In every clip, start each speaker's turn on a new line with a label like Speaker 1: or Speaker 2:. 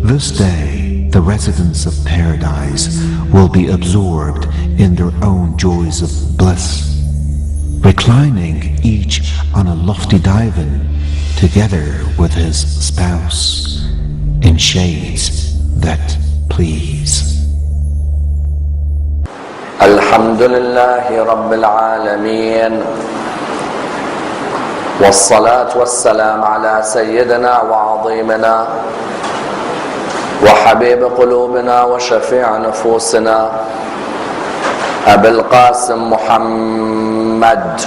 Speaker 1: This day, the residents of paradise will be absorbed in their own joys of bliss, reclining each on a lofty divan together with his spouse in shades that please.
Speaker 2: Alhamdulillahi Rabbil Alameen, والصلاة والسلام على سيدنا وعظيمنا وحبيب قلوبنا وشفيع نفوسنا أبي القاسم محمد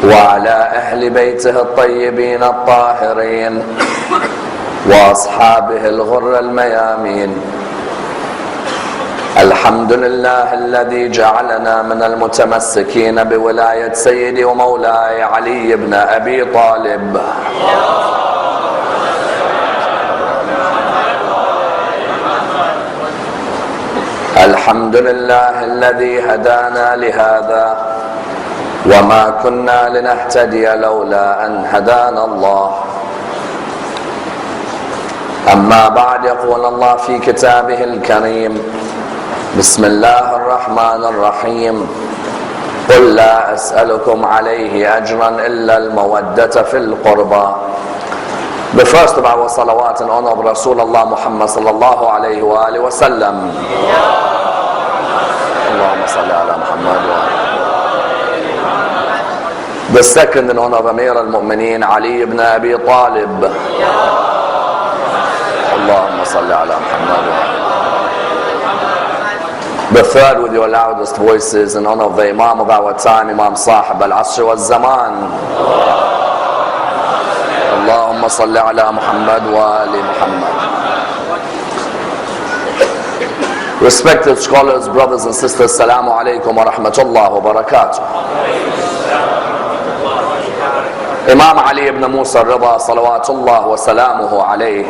Speaker 2: وعلى أهل بيته الطيبين الطاهرين وأصحابه الغر الميامين. الحمد لله الذي جعلنا من المتمسكين بولاية سيدي ومولاي علي بن أبي طالب. الحمد لله الذي هدانا لهذا وما كنا لنهتدي لولا أن هدانا الله. أما بعد، يقول الله في كتابه الكريم: بسم الله الرحمن الرحيم. قل لا أسألكم عليه أجرا إلا المودة في القربى. The first of our salawat in honor of Rasulullah Muhammad sallallahu alayhi wa alihi wa sallam. Allahumma salli ala Muhammad wa alihi. The second in honor of Amir al-Mu'mineen Ali ibn Abi Talib. Allahumma salli ala Muhammad wa alihi. The third, with your loudest voices, in honor of the Imam of our time, Imam Sahib al-Asr wal-Zaman. Allahumma salli ala Muhammad wa ali Muhammad. Respected scholars, brothers and sisters, Assalamu alaikum wa rahmatullah wa barakatuh. Imam Ali ibn Musa Reza salawatullah wa salamuhu alayhi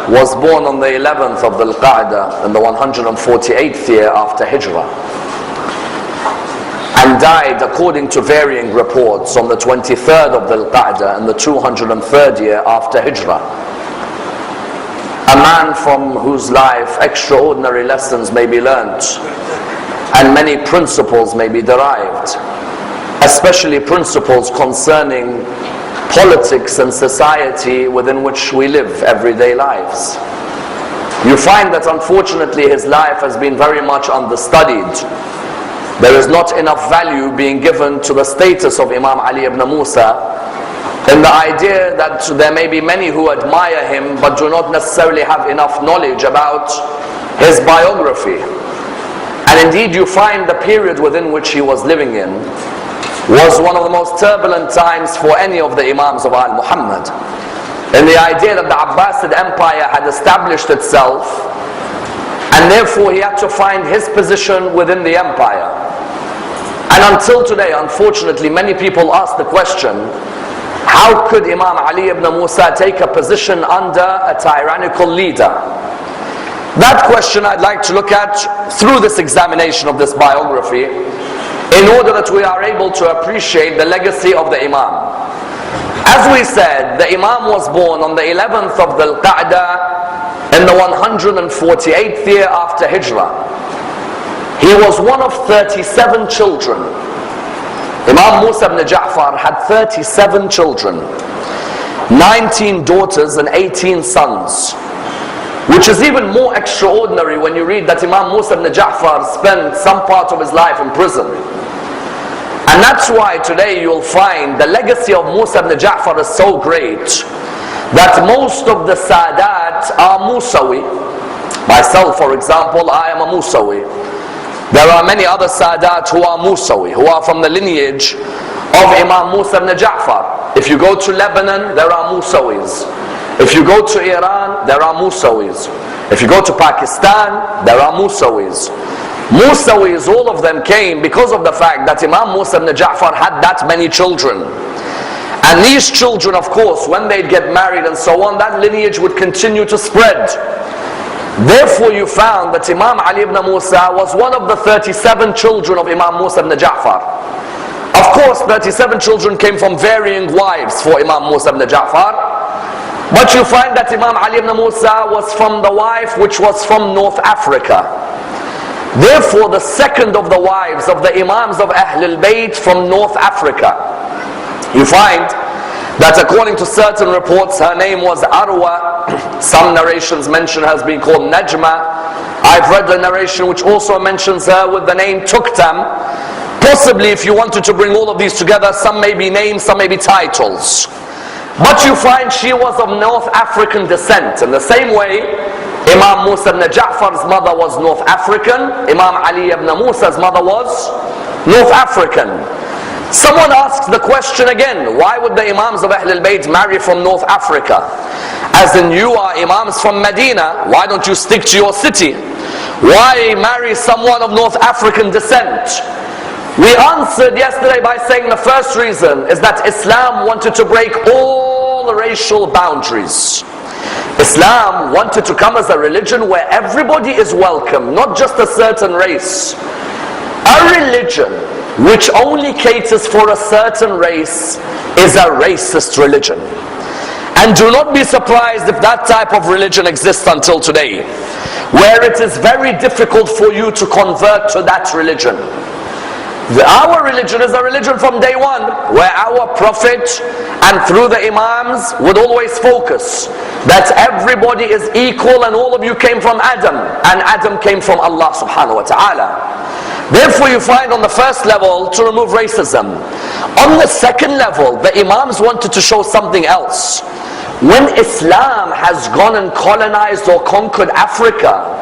Speaker 2: was born on the 11th of Dhul Qa'dah in the 148th year after Hijrah, and died, according to varying reports, on the 23rd of Dhul Qa'dah in the 203rd year after Hijrah. A man from whose life extraordinary lessons may be learnt and many principles may be derived, especially principles concerning politics and society within which we live everyday lives. You find that unfortunately his life has been very much understudied. There is not enough value being given to the status of Imam Ali ibn Musa, in the idea that there may be many who admire him but do not necessarily have enough knowledge about his biography. And indeed you find the period within which he was living in was one of the most turbulent times for any of the Imams of Al Muhammad, in the idea that the Abbasid Empire had established itself, and therefore he had to find his position within the empire. And until today, unfortunately, many people ask the question, how could Imam Ali ibn Musa take a position under a tyrannical leader? That question I'd like to look at through this examination of this biography, in order that we are able to appreciate the legacy of the Imam. As we said, the Imam was born on the 11th of Dhul Qa'dah in the 148th year after Hijrah. He was one of 37 children. Imam Musa ibn Ja'far had 37 children, 19 daughters and 18 sons, which is even more extraordinary when you read that Imam Musa ibn Ja'far spent some part of his life in prison. And that's why today you'll find the legacy of Musa ibn Ja'far is so great that most of the Sadat are Musawi. Myself, for example, I am a Musawi. There are many other Sadat who are Musawi, who are from the lineage of Imam Musa ibn Ja'far. If you go to Lebanon, there are Musawis. If you go to Iran, there are Musawis. If you go to Pakistan, there are Musawis. Musawis, all of them came because of the fact that Imam Musa ibn Ja'far had that many children. And these children, of course, when they'd get married and so on, that lineage would continue to spread. Therefore you found that Imam Ali ibn Musa was one of the 37 children of Imam Musa ibn Ja'far. Of course, 37 children came from varying wives for Imam Musa ibn Ja'far. But you find that Imam Ali ibn Musa was from the wife which was from North Africa. Therefore, the second of the wives of the Imams of Ahlul Bayt from North Africa. You find that according to certain reports, her name was Arwa. Some narrations mention her as being called Najma. I've read the narration which also mentions her with the name Tuktam. Possibly, if you wanted to bring all of these together, some may be names, some may be titles. But you find she was of North African descent. In the same way, Imam Musa ibn Ja'far's mother was North African. Imam Ali ibn Musa's mother was North African. Someone asks the question again, why would the Imams of Ahlul Bayt marry from North Africa? As in, you are Imams from Medina, why don't you stick to your city? Why marry someone of North African descent? We answered yesterday by saying the first reason is that Islam wanted to break all racial boundaries. Islam wanted to come as a religion where everybody is welcome, not just a certain race. A religion which only caters for a certain race is a racist religion. And do not be surprised if that type of religion exists until today, where it is very difficult for you to convert to that religion. Our religion is a religion from day one, where our Prophet and through the Imams would always focus that everybody is equal and all of you came from Adam and Adam came from Allah subhanahu wa ta'ala. Therefore you find on the first level to remove racism. On the second level, the Imams wanted to show something else. When Islam has gone and colonized or conquered Africa,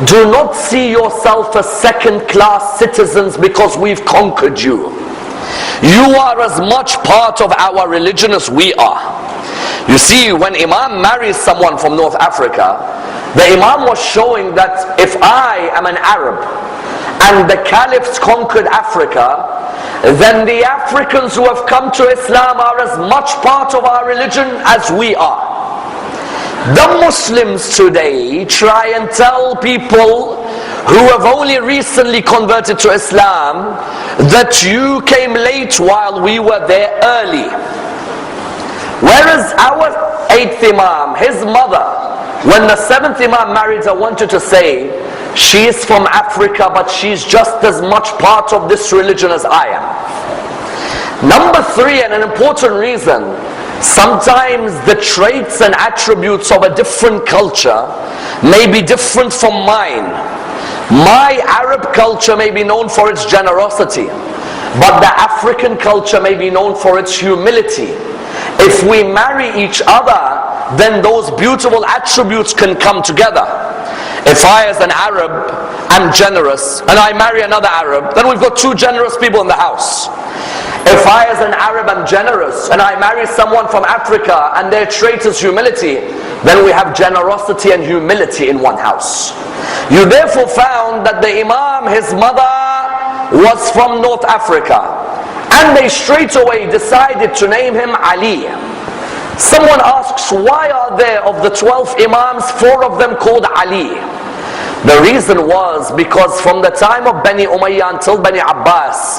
Speaker 2: do not see yourself as second-class citizens because we've conquered you. You are as much part of our religion as we are. You see, when Imam marries someone from North Africa, the Imam was showing that if I am an Arab and the Caliphs conquered Africa, then the Africans who have come to Islam are as much part of our religion as we are. The Muslims today try and tell people who have only recently converted to Islam that you came late while we were there early. Whereas our 8th Imam, his mother, when the 7th Imam married her, wanted to say, she is from Africa but she's just as much part of this religion as I am. Number 3, and an important reason, sometimes the traits and attributes of a different culture may be different from mine. My Arab culture may be known for its generosity, but the African culture may be known for its humility. If we marry each other, then those beautiful attributes can come together. If I as an Arab am generous and I marry another Arab, then we've got 2 generous people in the house. If I as an Arab am generous and I marry someone from Africa and their trait is humility, then we have generosity and humility in one house. You therefore found that the Imam, his mother, was from North Africa, and they straight away decided to name him Ali. Someone asks, why are there of the 12 Imams 4 of them called Ali? The reason was because from the time of Bani Umayyah until Bani Abbas,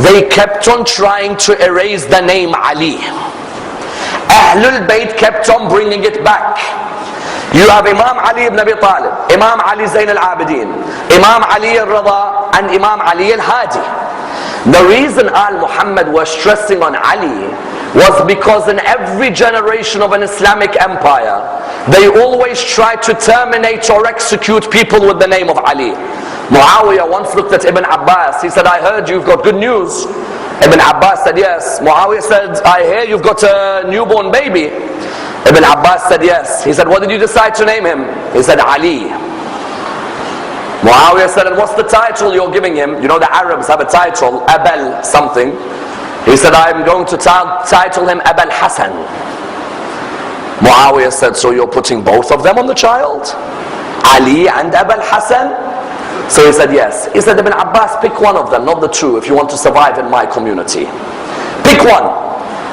Speaker 2: they kept on trying to erase the name Ali. Ahlul Bayt kept on bringing it back. You have Imam Ali ibn Abi Talib, Imam Ali Zayn al-Abidin, Imam Ali al-Rida, and Imam Ali al-Hadi. The reason Al-Muhammad was stressing on Ali was because in every generation of an Islamic empire, they always try to terminate or execute people with the name of Ali. Muawiyah once looked at Ibn Abbas. He said, I heard you've got good news. Ibn Abbas said, yes. Muawiyah said, I hear you've got a newborn baby. Ibn Abbas said, yes. He said, what did you decide to name him? He said, Ali. Muawiyah said, and what's the title you're giving him? You know the Arabs have a title, Abel something. He said, I'm going to title him Abul Hassan. Muawiyah said, so you're putting both of them on the child? Ali and Abul Hassan? So he said, yes. He said, Ibn Abbas, pick one of them, not the 2, if you want to survive in my community. Pick one.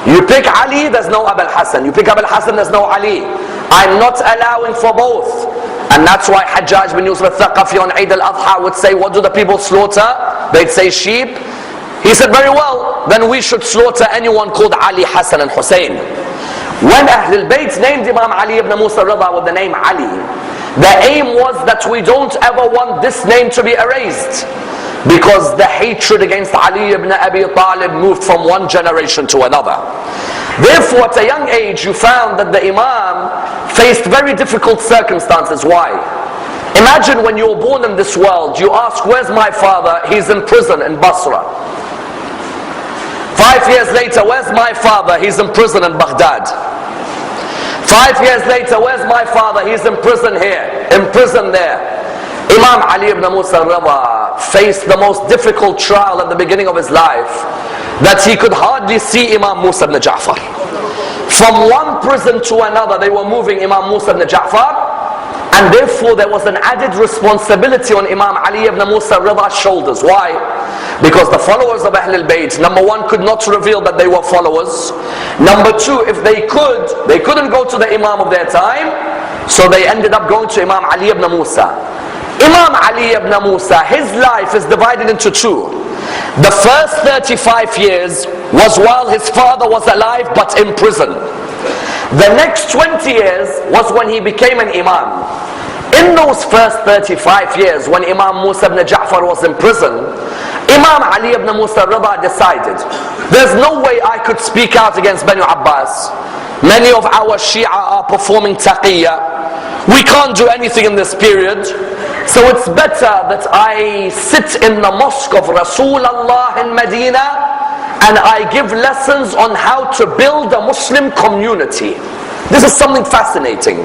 Speaker 2: You pick Ali, there's no Abul Hassan. You pick Abul Hassan, there's no Ali. I'm not allowing for both. And that's why Hajjaj bin Yusuf al-Thaqafi on Eid al-Adha would say, what do the people slaughter? They'd say sheep. He said, very well, then we should slaughter anyone called Ali, Hassan and Hussein. When Ahlul Bayt named Imam Ali ibn Musa Rida with the name Ali, the aim was that we don't ever want this name to be erased, because the hatred against Ali ibn Abi Talib moved from one generation to another. Therefore, at a young age, you found that the Imam faced very difficult circumstances. Why? Imagine when you were born in this world, you ask, where's my father? He's in prison in Basra. 5 years later, where's my father? He's in prison in Baghdad. 5 years later, where's my father? He's in prison here, in prison there. Imam Ali ibn Musa Rida faced the most difficult trial at the beginning of his life, that he could hardly see Imam Musa ibn Ja'far. From one prison to another, they were moving Imam Musa ibn Ja'far, and therefore there was an added responsibility on Imam Ali ibn Musa Rida's shoulders. Why? Because the followers of Ahlul Bayt, number one, could not reveal that they were followers. Number two, if they could, they couldn't go to the Imam of their time, so they ended up going to Imam Ali ibn Musa. Imam Ali ibn Musa, his life is divided into two. The first 35 years was while his father was alive but in prison. The next 20 years was when he became an Imam. In those first 35 years, when Imam Musa ibn Ja'far was in prison, Imam Ali ibn Musa Rida decided, there's no way I could speak out against Banu Abbas. Many of our Shia are performing taqiyya. We can't do anything in this period. So it's better that I sit in the mosque of Rasulullah in Medina and I give lessons on how to build a Muslim community. This is something fascinating.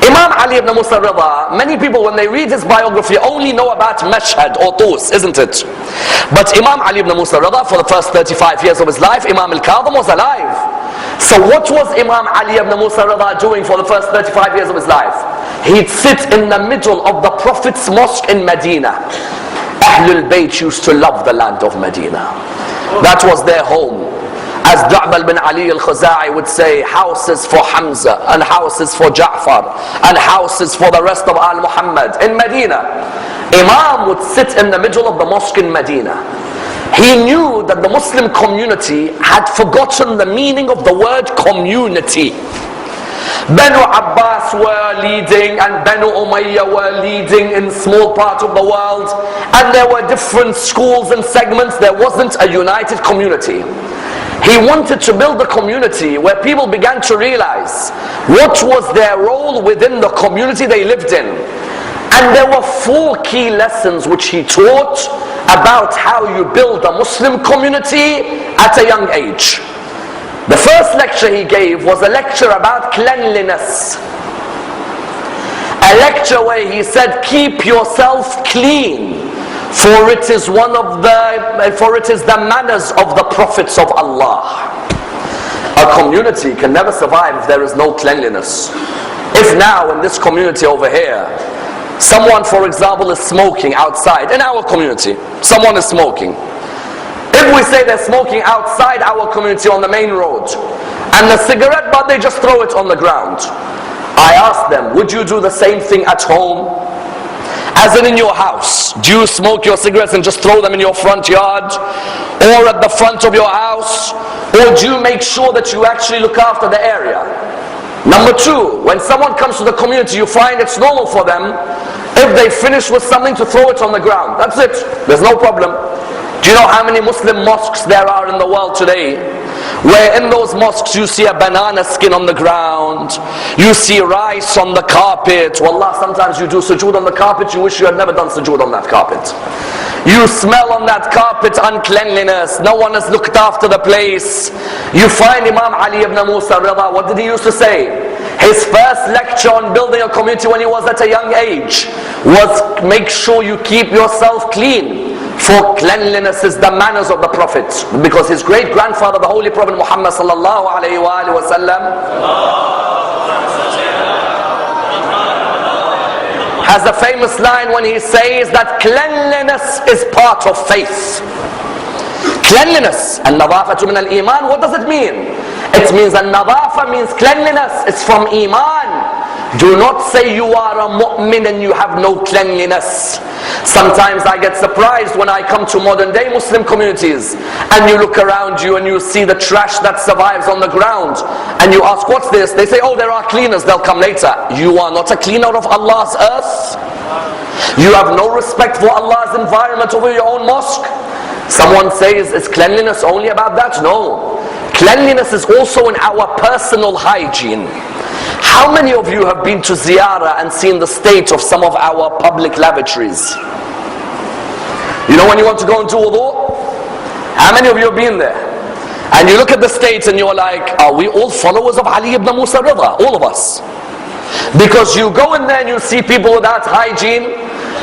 Speaker 2: Imam Ali ibn Musa Rida, many people when they read his biography only know about Mashhad or Tus, isn't it? But Imam Ali ibn Musa Rida, for the first 35 years of his life, Imam al-Kadhim was alive. So what was Imam Ali ibn Musa Rida doing for the first 35 years of his life? He'd sit in the middle of the Prophet's mosque in Medina. Ahlul Bayt used to love the land of Medina. That was their home. As Du'bal bin Ali al-Khuzai would say, houses for Hamza, and houses for Ja'far, and houses for the rest of Al Muhammad in Medina. Imam would sit in the middle of the mosque in Medina. He knew that the Muslim community had forgotten the meaning of the word community. Banu Abbas were leading and Banu Umayyah were leading in small part of the world, and there were different schools and segments. There wasn't a united community. He wanted to build a community where people began to realize what was their role within the community they lived in. And there were 4 key lessons which he taught about how you build a Muslim community at a young age. The first lecture he gave was a lecture about cleanliness. A lecture where he said, keep yourself clean, for it is the manners of the prophets of Allah. A community can never survive if there is no cleanliness. If now in this community over here, someone, for example, is smoking outside, in our community, someone is smoking. If we say they're smoking outside our community on the main road, and the cigarette butt, they just throw it on the ground, I ask them, would you do the same thing at home? As in your house, do you smoke your cigarettes and just throw them in your front yard or at the front of your house? Or do you make sure that you actually look after the area? Number 2, when someone comes to the community, you find it's normal for them, if they finish with something, to throw it on the ground. That's it. There's no problem. Do you know how many Muslim mosques there are in the world today? Where in those mosques you see a banana skin on the ground, you see rice on the carpet. Wallah, sometimes you do sujood on the carpet, you wish you had never done sujood on that carpet. You smell on that carpet uncleanliness, no one has looked after the place. You find Imam Ali ibn Musa Rida, what did he used to say? His first lecture on building a community when he was at a young age was, make sure you keep yourself clean, for cleanliness is the manners of the Prophet. Because his great-grandfather, the Holy Prophet Muhammad sallallahu alayhi wa sallam, has a famous line when he says that cleanliness is part of faith. Cleanliness, and nadafatu min al-iman, what does it mean? It means that nadafa means cleanliness, it's from iman. Do not say you are a mu'min and you have no cleanliness. Sometimes I get surprised when I come to modern day Muslim communities and you look around you and you see the trash that survives on the ground and you ask, what's this? They say, oh, there are cleaners, they'll come later. You are not a cleaner of Allah's earth. You have no respect for Allah's environment over your own mosque. Someone says, is cleanliness only about that? No. Cleanliness is also in our personal hygiene. How many of you have been to ziyarah and seen the state of some of our public lavatories? You know when you want to go and do wudu? How many of you have been there? And you look at the state and you're like, are we all followers of Ali ibn Musa Reza? All of us. Because you go in there and you see people without hygiene.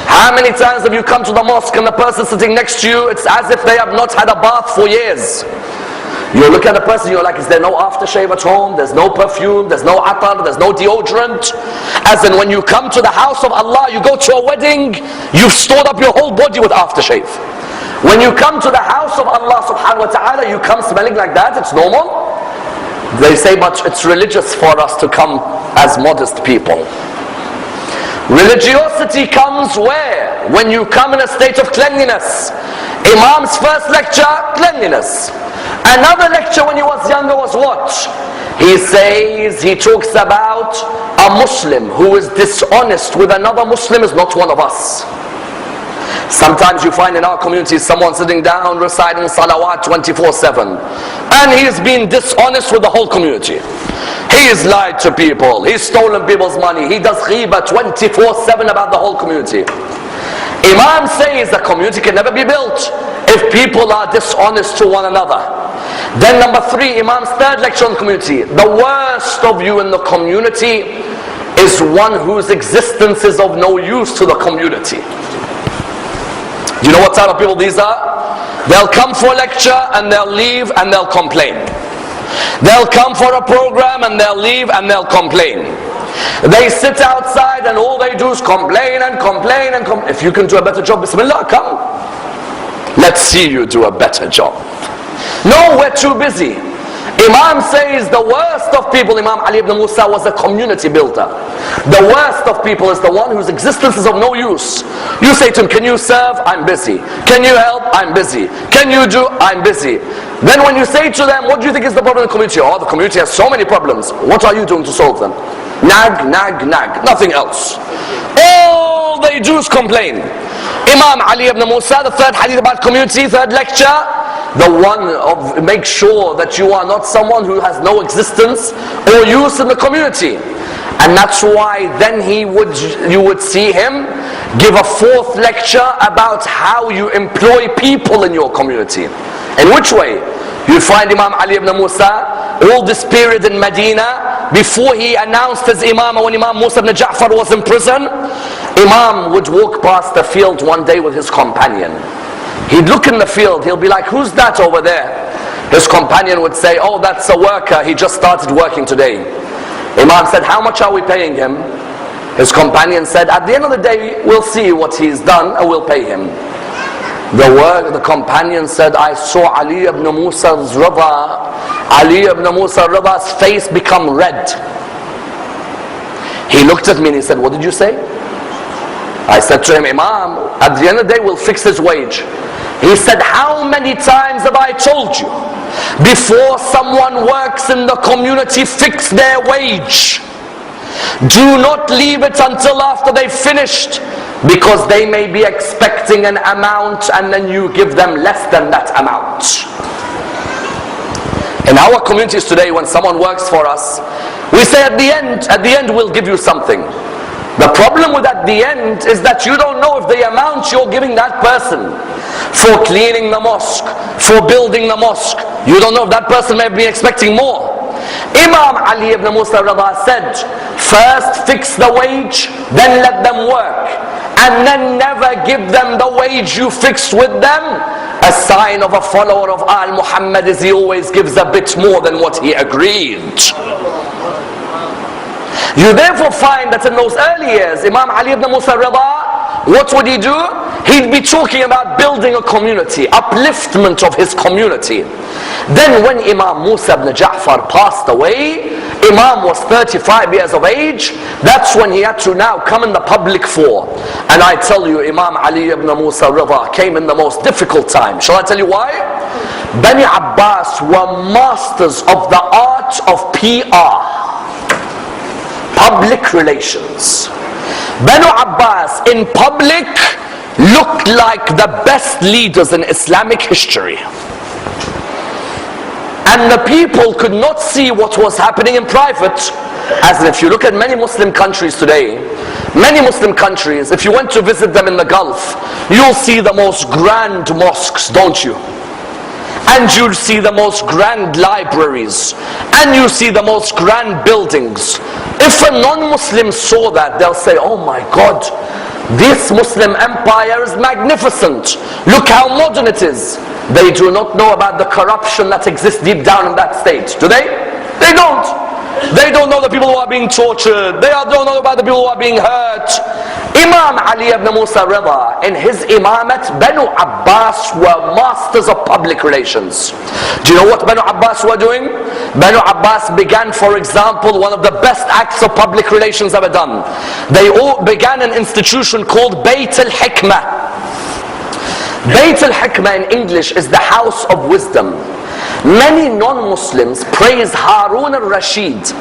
Speaker 2: How many times have you come to the mosque and the person sitting next to you, it's as if they have not had a bath for years. You look at the person, you're like, is there no aftershave at home? There's no perfume, there's no atar, there's no deodorant. As in when you come to the house of Allah, you go to a wedding, you've stored up your whole body with aftershave. When you come to the house of Allah subhanahu wa ta'ala, you come smelling like that, it's normal. They say, but it's religious for us to come as modest people. Religiosity comes where? When you come in a state of cleanliness. Imam's first lecture, cleanliness. Another lecture when he was younger was what? He says, he talks about a Muslim who is dishonest with another Muslim is not one of us. Sometimes you find in our communities someone sitting down reciting salawat 24/7 and he's been dishonest with the whole community. He's lied to people, he's stolen people's money, he does ghiba 24/7 about the whole community. Imam says the community can never be built if people are dishonest to one another. Then number 3, Imam's third lecture on the community. The worst of you in the community is one whose existence is of no use to the community. Do you know what type of people these are? They'll come for a lecture and they'll leave and they'll complain. They'll come for a program and they'll leave and they'll complain. They sit outside and all they do is complain and complain and complain. If you can do a better job, bismillah, come. Let's see you do a better job. No, we're too busy. Imam says the worst of people, Imam Ali ibn Musa was a community builder. The worst of people is the one whose existence is of no use. You say to him, can you serve? I'm busy. Can you help? I'm busy. Can you do? I'm busy. Then when you say to them, what do you think is the problem in the community? Oh, the community has so many problems. What are you doing to solve them? Nag, nag, nag. Nothing else. All they do is complain. Imam Ali ibn Musa, the third hadith about community, third lecture, the one of make sure that you are not someone who has no existence or use in the community. And that's why then you would see him give a fourth lecture about how you employ people in your community. In which way? You find Imam Ali ibn Musa, all this period in Medina, before he announced his Imam, when Imam Musa ibn Ja'far was in prison, Imam would walk past the field one day with his companion. He'd look in the field, he'll be like, who's that over there? His companion would say, oh, that's a worker, he just started working today. Imam said, how much are we paying him? His companion said, at the end of the day, we'll see what he's done and we'll pay him. The companion said, I saw Ali ibn Musa's face become red. He looked at me and he said, what did you say? I said to him, Imam, at the end of the day we'll fix his wage. He said, how many times have I told you, before someone works in the community, fix their wage. Do not leave it until after they've finished, because they may be expecting an amount and then you give them less than that amount. In our communities today, when someone works for us, we say at the end we'll give you something. The problem with at the end is that you don't know if the amount you're giving that person for cleaning the mosque, for building the mosque, you don't know if that person may be expecting more. Imam Ali ibn Musa Reza said, first fix the wage, then let them work, and then never give them the wage you fixed with them. A sign of a follower of Al Muhammad is he always gives a bit more than what he agreed. You therefore find that in those early years, Imam Ali ibn Musa Reza, what would he do? he'd be talking about building a community, upliftment of his community. Then when Imam Musa ibn Ja'far passed away, Imam was 35 years of age. That's when he had to now come in the public fore. And I tell you, Imam Ali ibn Musa Reza came in the most difficult time. Shall I tell you why? Bani Abbas were masters of the art of PR, public relations. Banu Abbas in public looked like the best leaders in Islamic history. And the people could not see what was happening in private. As if you look at many Muslim countries today, many Muslim countries, if you went to visit them in the Gulf, you'll see the most grand mosques, don't you? And you'll see the most grand libraries, and you'll see the most grand buildings. If a non-Muslim saw that, they'll say, oh my God, this Muslim empire is magnificent. Look how modern it is. They do not know about the corruption that exists deep down in that state. Do they? They don't. They don't know the people who are being tortured. They don't know about the people who are being hurt. Imam Ali ibn Musa Reza, in his imamat, Banu Abbas were masters of public relations. Do you know what Banu Abbas were doing? Banu Abbas began, for example, one of the best acts of public relations ever done. They all began an institution called Bayt al-Hikmah. Bayt al-Hikmah in English is the house of wisdom. Many non-Muslims praise Harun al-Rashid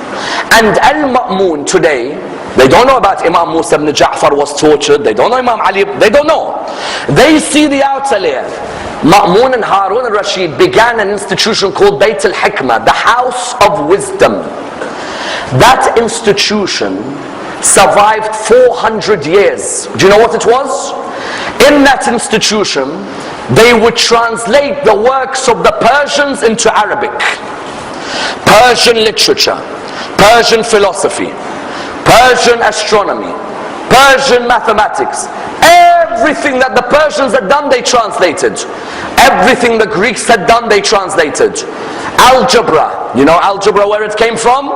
Speaker 2: and al-Ma'mun today. They don't know about Imam Musa ibn Ja'far was tortured. They don't know Imam Ali. They don't know. They see the outer layer. Ma'mun and Harun al-Rashid began an institution called Bayt al-Hikmah, the house of wisdom. That institution survived 400 years. Do you know what it was? In that institution, they would translate the works of the Persians into Arabic. Persian literature, Persian philosophy, Persian astronomy, Persian mathematics. Everything that the Persians had done, they translated. Everything the Greeks had done, they translated. Algebra, you know algebra where it came from?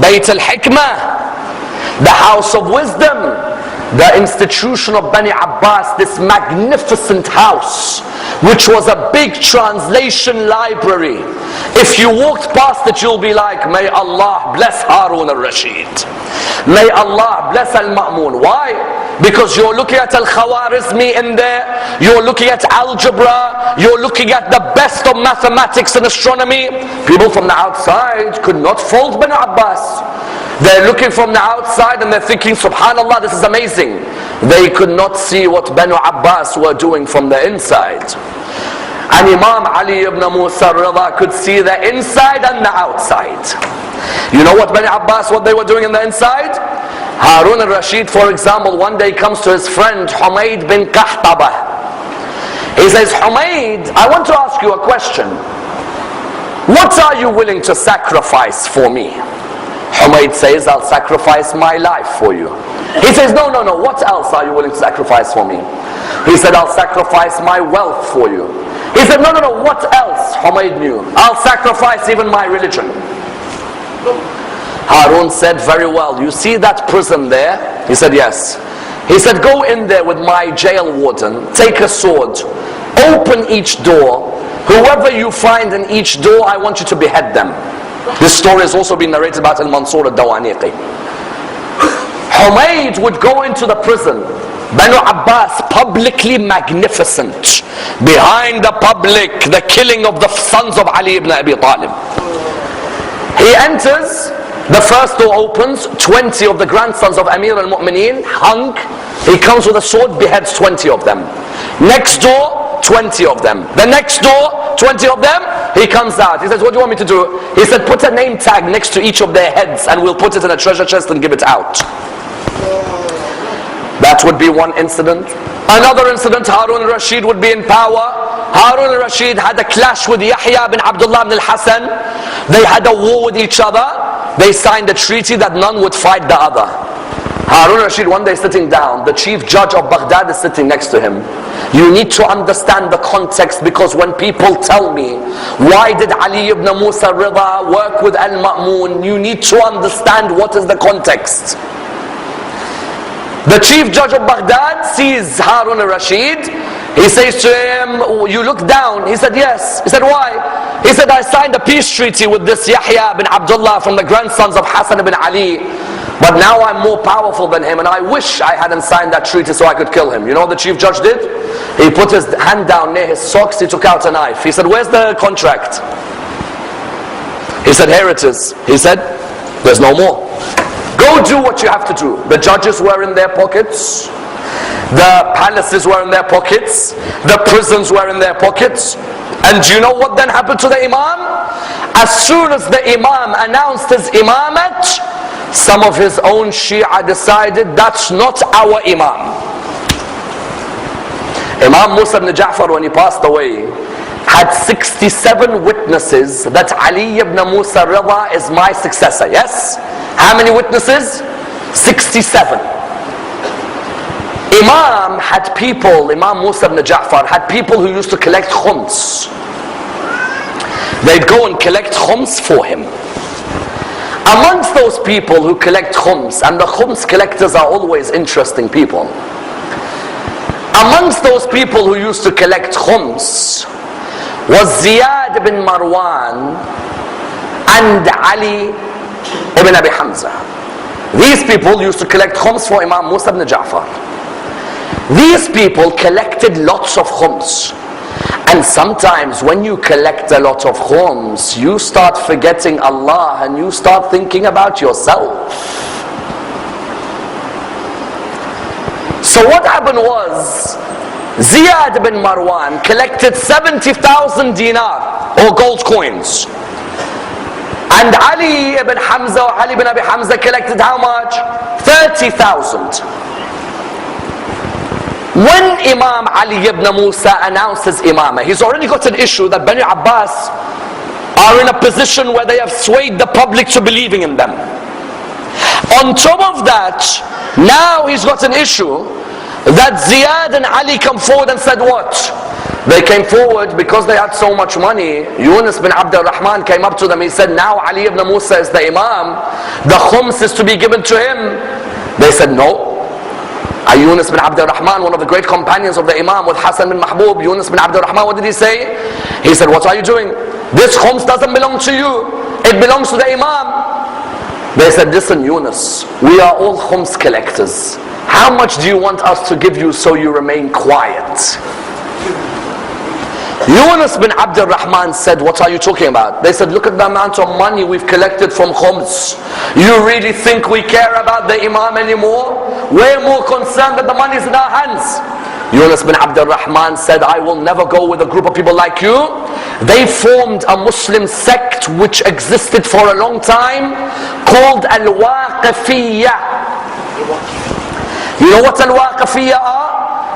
Speaker 2: Bayt al-Hikmah, the house of wisdom. The institution of Bani Abbas, this magnificent house, which was a big translation library. If you walked past it, you'll be like, may Allah bless Harun al-Rashid. May Allah bless al-Ma'mun. Why? Because you're looking at al-Khawarizmi in there, you're looking at algebra, you're looking at the best of mathematics and astronomy. People from the outside could not fault Bani Abbas. They're looking from the outside and they're thinking, subhanallah, this is amazing. They could not see what Banu Abbas were doing from the inside. And Imam Ali ibn Musa Reza could see the inside and the outside. You know what Bani Abbas, what they were doing in the inside? Harun al-Rashid, for example, one day comes to his friend Humayd bin Qahtaba. He says, Humayd, I want to ask you a question. What are you willing to sacrifice for me? Humayd says, I'll sacrifice my life for you. He says, no, what else are you willing to sacrifice for me? He said, I'll sacrifice my wealth for you. He said, no, what else? Humayd knew. I'll sacrifice even my religion. Harun said, very well, you see that prison there? He said, yes. He said, go in there with my jail warden, take a sword, open each door. Whoever you find in each door, I want you to behead them. This story has also been narrated about al-Mansur al-Dawaniqi. Humayd would go into the prison. Banu Abbas, publicly magnificent. Behind the public, the killing of the sons of Ali ibn Abi Talib. He enters, the first door opens, 20 of the grandsons of Amir al-Mu'mineen hung. He comes with a sword, beheads 20 of them. Next door, 20 of them. The next door, 20 of them. He comes out. He says, what do you want me to do? He said, put a name tag next to each of their heads and we'll put it in a treasure chest and give it out. That would be one incident. Another incident, Harun al-Rashid would be in power. Harun al-Rashid had a clash with Yahya bin Abdullah bin al-Hasan. They had a war with each other. They signed a treaty that none would fight the other. Harun al-Rashid one day sitting down, the chief judge of Baghdad is sitting next to him. You need to understand the context, because when people tell me, why did Ali ibn Musa Reza work with al-Ma'mun, you need to understand what is the context. The chief judge of Baghdad sees Harun al-Rashid. He says to him, you look down. He said, yes. He said, why? He said, I signed a peace treaty with this Yahya bin Abdullah from the grandsons of Hassan ibn Ali. But now I'm more powerful than him, and I wish I hadn't signed that treaty so I could kill him. You know what the chief judge did? He put his hand down near his socks. He took out a knife. He said, where's the contract? He said, here it is. He said, there's no more. Go do what you have to do. The judges were in their pockets. The palaces were in their pockets. The prisons were in their pockets. And do you know what then happened to the Imam? As soon as the Imam announced his imamat, some of his own Shia decided that's not our Imam. Imam Musa ibn Ja'far, when he passed away, had 67 witnesses that Ali ibn Musa Reza is my successor. Yes? How many witnesses? 67. Imam had people, Imam Musa ibn Ja'far had people who used to collect khums. They'd go and collect khums for him. Amongst those people who collect khums, and the khums collectors are always interesting people. Amongst those people who used to collect khums was Ziyad ibn Marwan and Ali ibn Abi Hamza. These people used to collect khums for Imam Musa ibn Ja'far. These people collected lots of khums. And sometimes when you collect a lot of khums, you start forgetting Allah and you start thinking about yourself. So what happened was, Ziyad ibn Marwan collected 70,000 dinar or gold coins. And Ali ibn Hamza or Ali ibn Abi Hamza collected how much? 30,000. When Imam Ali ibn Musa announced his imamah, he's already got an issue that Bani Abbas are in a position where they have swayed the public to believing in them. On top of that, now he's got an issue that Ziyad and Ali come forward and said what? They came forward because they had so much money. Yunus bin Abd al-Rahman came up to them. He said, now Ali ibn Musa is the imam. The khums is to be given to him. They said, no. Yunus bin Abd al-Rahman, one of the great companions of the Imam with Hassan bin Mahbub, Yunus bin Abd al-Rahman, what did he say? He said, what are you doing? This khums doesn't belong to you. It belongs to the Imam. They said, listen Yunus, we are all khums collectors. How much do you want us to give you so you remain quiet? Yunus bin Abd al-Rahman said, what are you talking about? They said, look at the amount of money we've collected from khums. You really think we care about the Imam anymore? We're more concerned that the money is in our hands. Yunus bin Abd al-Rahman said, I will never go with a group of people like you. They formed a Muslim sect which existed for a long time called Al-Waqifiyya. You know what Al-Waqifiyya are?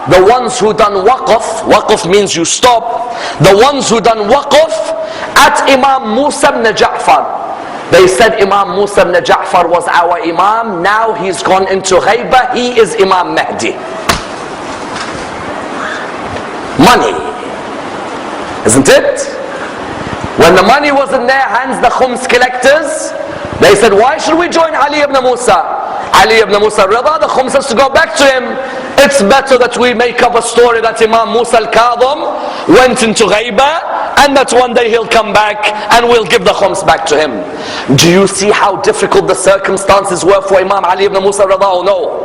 Speaker 2: The ones who done waqf, waqf means you stop. The ones who done waqf at Imam Musa ibn Ja'far. They said Imam Musa ibn Ja'far was our Imam, now he's gone into Ghaibah, he is Imam Mahdi. Money, isn't it? When the money was in their hands, the khums collectors, they said, why should we join Ali ibn Musa? Ali ibn Musa Reza, the khums has to go back to him. It's better that we make up a story that Imam Musa al-Kadhim went into Ghaibah and that one day he'll come back and we'll give the khums back to him. Do you see how difficult the circumstances were for Imam Ali ibn Musa Reza? Oh no.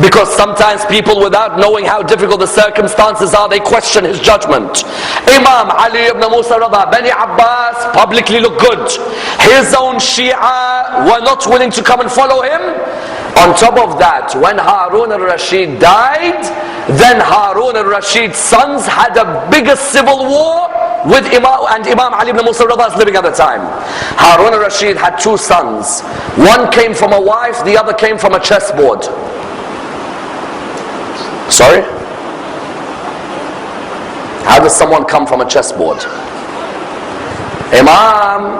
Speaker 2: Because sometimes people, without knowing how difficult the circumstances are, they question his judgment. Imam Ali ibn Musa Reza, Bani Abbas publicly look good. His own Shia were not willing to come and follow him. On top of that, when Harun al-Rashid died, then Harun al-Rashid's sons had a bigger civil war with Imam Ali ibn Musa Reza is living at the time. Harun al-Rashid had two sons. One came from a wife, the other came from a chessboard. Sorry? How does someone come from a chessboard? Imam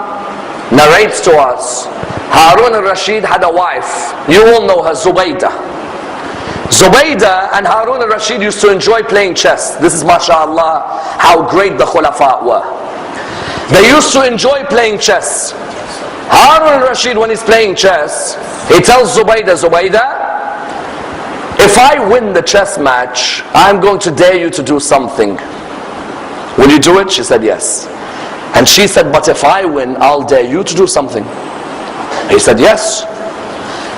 Speaker 2: narrates to us, Harun al-Rashid had a wife. You all know her, Zubaydah. Zubaydah and Harun al-Rashid used to enjoy playing chess. This is mashallah how great the Khulafa were. They used to enjoy playing chess. Harun al-Rashid, when he's playing chess, he tells Zubaydah, Zubaydah, if I win the chess match, I'm going to dare you to do something. Will you do it? She said yes. And she said, but if I win, I'll dare you to do something. He said yes.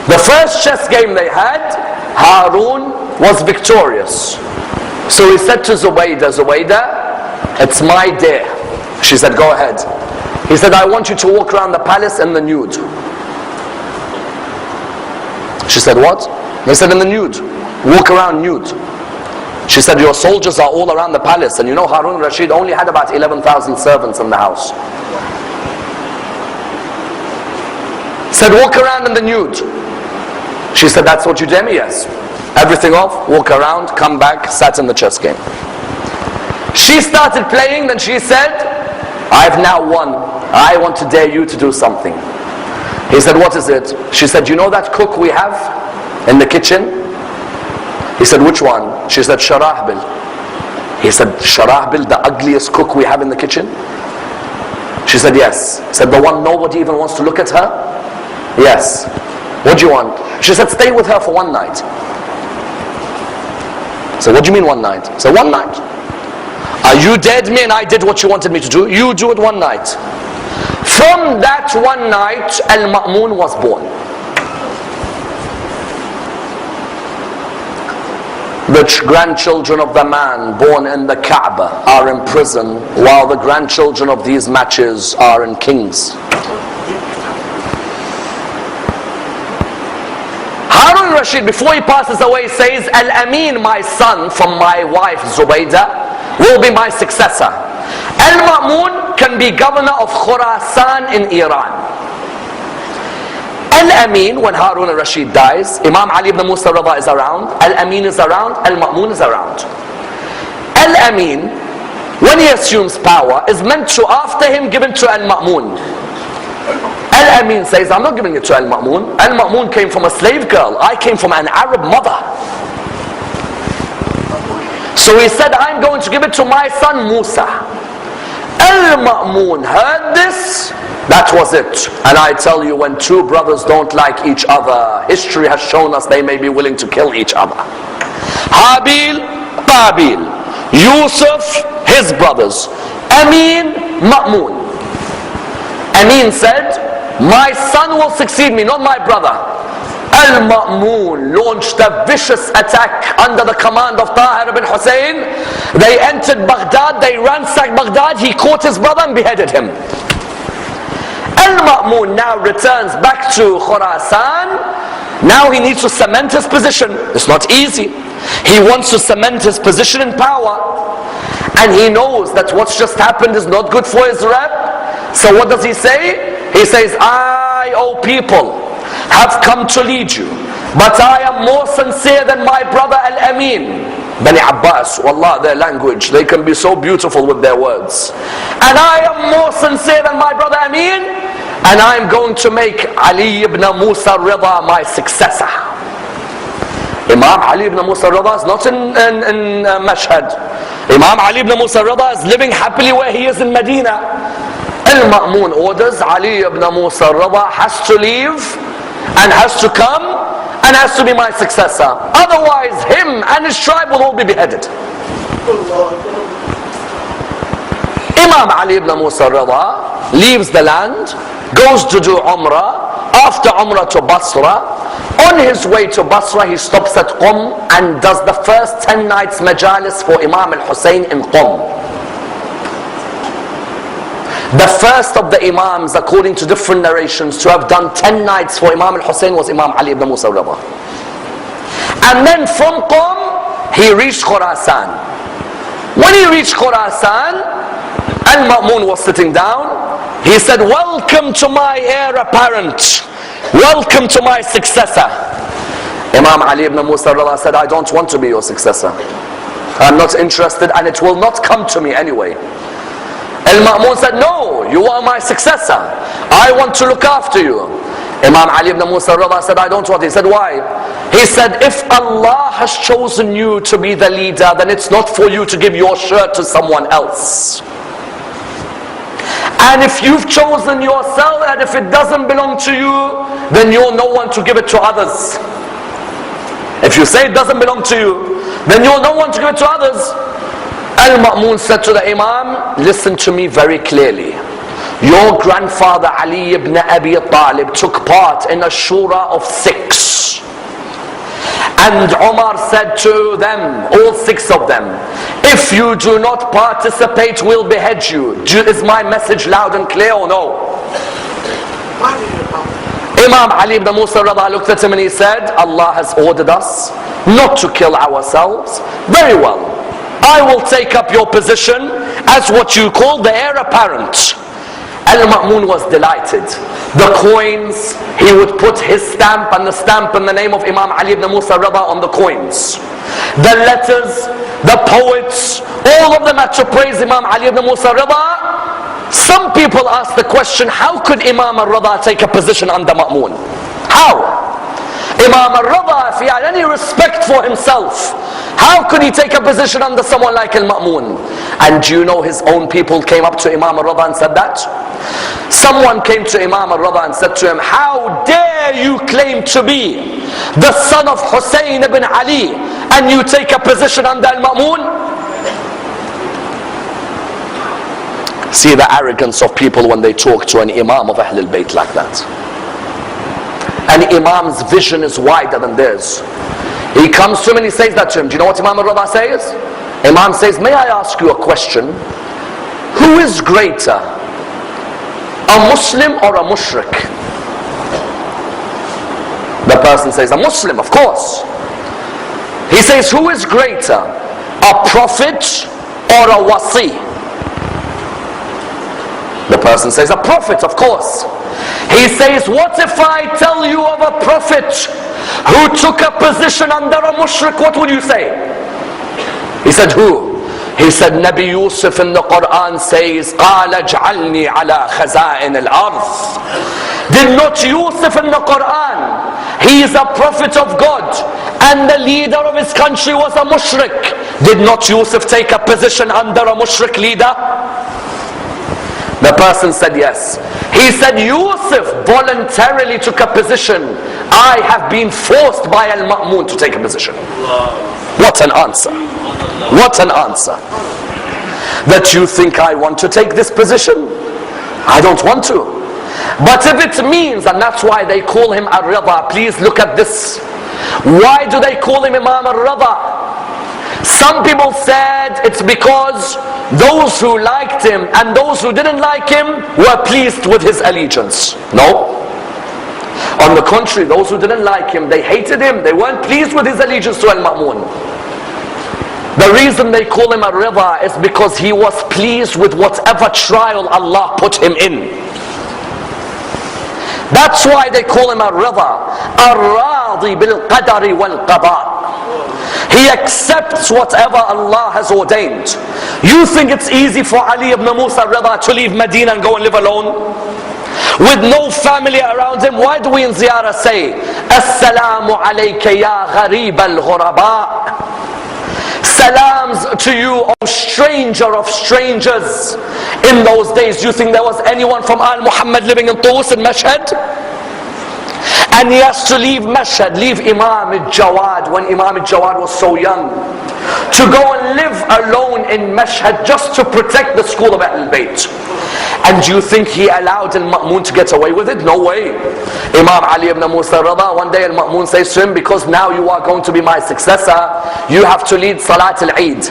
Speaker 2: The first chess game they had, Harun was victorious. So he said to Zubaydah, it's my dare. She said, go ahead. He said, I want you to walk around the palace in the nude. She said, what? He said, in the nude. Walk around nude. She said, your soldiers are all around the palace. And you know Harun al-Rashid only had about 11,000 servants in the house. Said, walk around in the nude. She said, that's what you dare me? Yes. Everything off, walk around, come back, sat in the chess game. She started playing, then she said, I've now won. I want to dare you to do something. He said, what is it? She said, you know that cook we have in the kitchen? He said, which one? She said, Sharahbil. He said, Sharahbil, the ugliest cook we have in the kitchen? She said, yes. He said, the one nobody even wants to look at her? Yes. What do you want? She said, stay with her for one night. He said, what do you mean one night? He said, one night. You dared me and I did what you wanted me to do. You do it one night. From that one night, Al-Ma'mun was born. The grandchildren of the man born in the Kaaba are in prison, while the grandchildren of these matches are in kings. Harun al-Rashid, before he passes away, says, Al-Amin, my son from my wife Zubaydah, will be my successor. Al-Ma'mun can be governor of Khurasan in Iran. Al-Amin, when Harun al-Rashid dies, Imam Ali ibn Musa Reza is around, Al-Amin is around, Al-Ma'mun is around. Al-Amin, when he assumes power, is meant to, after him, given to Al-Ma'mun. Al-Amin says, I'm not giving it to Al-Ma'mun. Al-Ma'mun came from a slave girl. I came from an Arab mother. So he said, I'm going to give it to my son Musa. Al-Ma'mun heard this. That was it. And I tell you, when two brothers don't like each other, history has shown us they may be willing to kill each other. Habil, Qabil, Yusuf, his brothers, Amin, Ma'mun. Amin said, my son will succeed me, not my brother. Al-Ma'mun launched a vicious attack under the command of Tahir ibn Hussein. They entered Baghdad, they ransacked Baghdad, he caught his brother and beheaded him. Al-Ma'mun now returns back to Khurasan. Now he needs to cement his position. It's not easy. He wants to cement his position in power. And he knows that what's just happened is not good for his rep. So what does he say? He says, I, O people, have come to lead you, but I am more sincere than my brother Al-Amin. Bani Abbas, wallah, their language, they can be so beautiful with their words. And I am more sincere than my brother Amin, and I'm going to make Ali ibn Musa Reza my successor. Imam Ali ibn Musa Reza is not in Mashhad. Imam Ali ibn Musa Reza is living happily where he is in Medina. Al-Ma'mun orders Ali ibn Musa Reza has to leave and has to come and has to be my successor. Otherwise him and his tribe will all be beheaded. Imam Ali ibn Musa Reza leaves the land, goes to do Umrah. After Umrah to Basra, on his way to Basra he stops at Qum and does the first 10 nights majalis for Imam al-Hussein in Qum. The first of the Imams, according to different narrations, to have done 10 nights for Imam al-Hussein was Imam Ali ibn Musa Reza. And then from Qum, he reached Khurasan. When he reached Khurasan, Al-Ma'mun was sitting down. He said, welcome to my heir apparent. Welcome to my successor. Imam Ali ibn Musa Reza said, I don't want to be your successor. I'm not interested and it will not come to me anyway. Al-Ma'mun said, no, you are my successor. I want to look after you. Imam Ali ibn Musa Reza said, I don't want. He said, why? He said, if Allah has chosen you to be the leader, then it's not for you to give your shirt to someone else. And if you've chosen yourself, and if it doesn't belong to you, then you're no one to give it to others. If you say it doesn't belong to you, then you don't want to give it to others. Al-Ma'mun said to the Imam, listen to me very clearly. Your grandfather Ali ibn Abi Talib took part in a shura of 6. And Umar said to them, all 6 of them, if you do not participate, we'll behead you. Is my message loud and clear or no? Imam Ali ibn Musa looked at him and he said, Allah has ordered us not to kill ourselves. Very well, I will take up your position as what you call the heir apparent. Al-Ma'mun was delighted. The coins, he would put his stamp and the stamp in the name of Imam Ali ibn Musa on the coins. The letters, the poets, all of them had to praise Imam Ali ibn Musa. Some people ask the question, how could Imam al-Rida take a position under Ma'mun? How? Imam al-Rida, if he had any respect for himself, how could he take a position under someone like al-Ma'mun? And do you know his own people came up to Imam al-Rida and said that? Someone came to Imam al-Rida and said to him, how dare you claim to be the son of Hussein ibn Ali and you take a position under al-Ma'mun? See the arrogance of people when they talk to an Imam of Ahlul Bayt like that. An Imam's vision is wider than theirs. He comes to him and he says that to him. Do you know what Imam al-Rida says? Imam says, may I ask you a question? Who is greater, a Muslim or a mushrik? The person says, a Muslim, of course. He says, who is greater, a prophet or a wasi? The person says, a prophet, of course. He says, what if I tell you of a prophet who took a position under a mushrik? What would you say? He said, who? He said, Nabi Yusuf in the Quran says, قَالَ اجْعَلْنِي عَلَى خَزَائِنِ الْأَرْضِ. Did not Yusuf in the Quran, he is a prophet of God, and the leader of his country was a mushrik. Did not Yusuf take a position under a mushrik leader? The person said yes. He said, Yusuf voluntarily took a position. I have been forced by Al-Ma'mun to take a position. What an answer. What an answer. That you think I want to take this position? I don't want to. But if it means, and that's why they call him Ar-Rida, please look at this. Why do they call him Imam Ar-Rida? Some people said it's because those who liked him and those who didn't like him were pleased with his allegiance. No. On the contrary, those who didn't like him, they hated him. They weren't pleased with his allegiance to Al-Ma'mun. The reason they call him Ar-Rida is because he was pleased with whatever trial Allah put him in. That's why they call him Ar-Rida. Ar-Radi bil-Qadari wal-Qada. He accepts whatever Allah has ordained. You think it's easy for Ali ibn Musa Rida to leave Medina and go and live alone? With no family around him? Why do we in ziyarah say, Assalamu alayka ya gharib al-ghuraba? Salams to you, O stranger of strangers. In those days, do you think there was anyone from Al Muhammad living in Tus and Mashhad? And he has to leave Mashhad, leave Imam al-Jawad when Imam al-Jawad was so young, to go and live alone in Mashhad just to protect the school of Ahlul Bayt. And do you think he allowed Al-Ma'mun to get away with it? No way. Imam Ali ibn Musa Rida, one day Al-Ma'mun says to him, because now you are going to be my successor, you have to lead Salat al-Eid.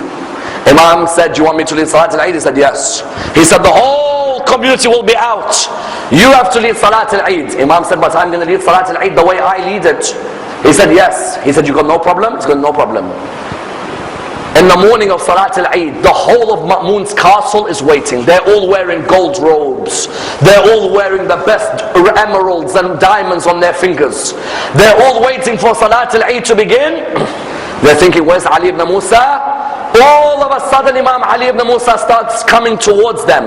Speaker 2: Imam said, do you want me to lead Salat al-Eid? He said, yes. He said, the whole community will be out. You have to lead Salat al-Eid. Imam said, but I'm going to lead Salat al-Eid the way I lead it. He said, yes. He said, you got no problem? He said, no problem. In the morning of Salat al-Eid, the whole of Ma'mun's castle is waiting. They're all wearing gold robes. They're all wearing the best emeralds and diamonds on their fingers. They're all waiting for Salat al-Eid to begin. They're thinking, where's Ali ibn Musa? All of a sudden Imam Ali ibn Musa starts coming towards them.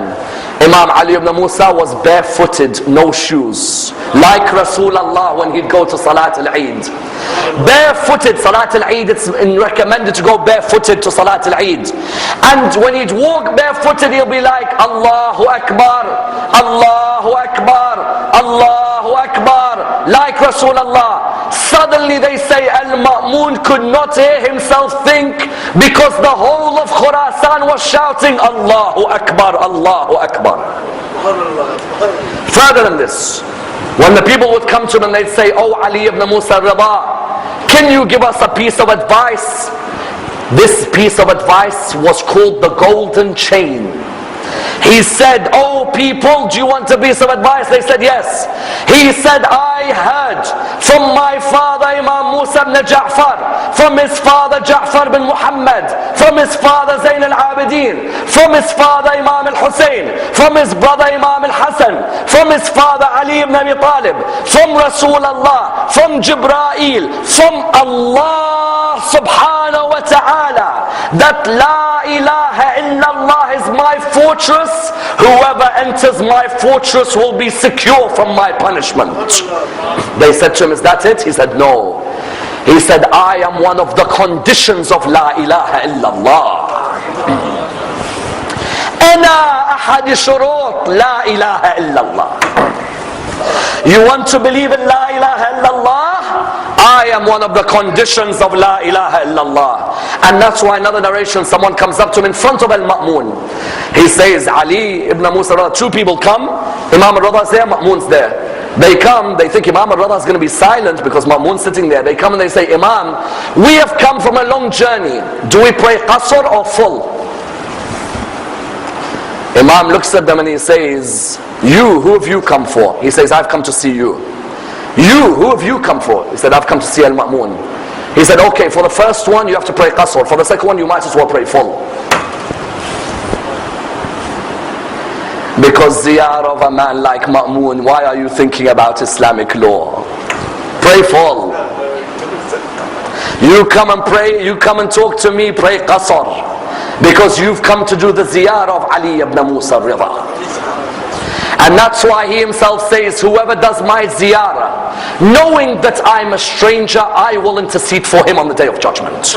Speaker 2: Imam Ali ibn Musa was barefooted, no shoes, like Rasulullah when he'd go to Salat al-Eid. Barefooted. Salat al-Eid, it's recommended to go barefooted to Salat al-Eid. And when he'd walk barefooted, he'll be like, Allahu Akbar, Allahu Akbar, Allahu Akbar, like Rasulullah. Suddenly they say Al-Ma'mun could not hear himself think, because the whole of Khurasan was shouting Allahu Akbar, Allahu Akbar. Further than this, when the people would come to him and they'd say, "Oh Ali ibn Musa Rida, can you give us a piece of advice?" This piece of advice was called the golden chain. He said, "Oh people, do you want a piece of advice?" They said, "Yes." He said, "I heard from my father Imam Musa ibn Ja'far, from his father Ja'far bin Muhammad, from his father Zayn al-Abidin, from his father Imam al-Hussein, from his brother Imam al-Hasan, from his father Ali ibn Abi Talib, from Rasulullah, from Jibreel, from Allah subhanahu wa ta'ala, that La ilaha illallah is my fortress. Whoever enters my fortress will be secure from my punishment." They said to him, "Is that it?" He said, "No." He said, "I am one of the conditions of La ilaha illallah. Ana ahad shurut La ilaha illallah." You want to believe in La ilaha illallah? I am one of the conditions of La ilaha illallah. And that's why another narration, someone comes up to him in front of Al-Ma'mun. He says, Ali ibn Musa Rida, two people come, Imam al-Rida is there, Ma'mun's there. They come, they think Imam al-Rida is going to be silent because Ma'mun's sitting there. They come and they say, "Imam, we have come from a long journey. Do we pray qasr or full?" Imam looks at them and he says, "You, who have you come for?" He says, "I've come to see you." "You, who have you come for?" He said, "I've come to see Al-Ma'mun." He said, "Okay, for the first one you have to pray qasr. For the second one you might as well pray full." Because ziyarah of a man like Ma'mun, why are you thinking about Islamic law? Pray full. You come and pray, you come and talk to me, pray qasr. Because you've come to do the ziyarah of Ali ibn Musa Rida. And that's why he himself says, "Whoever does my ziyarah, knowing that I'm a stranger, I will intercede for him on the day of judgment."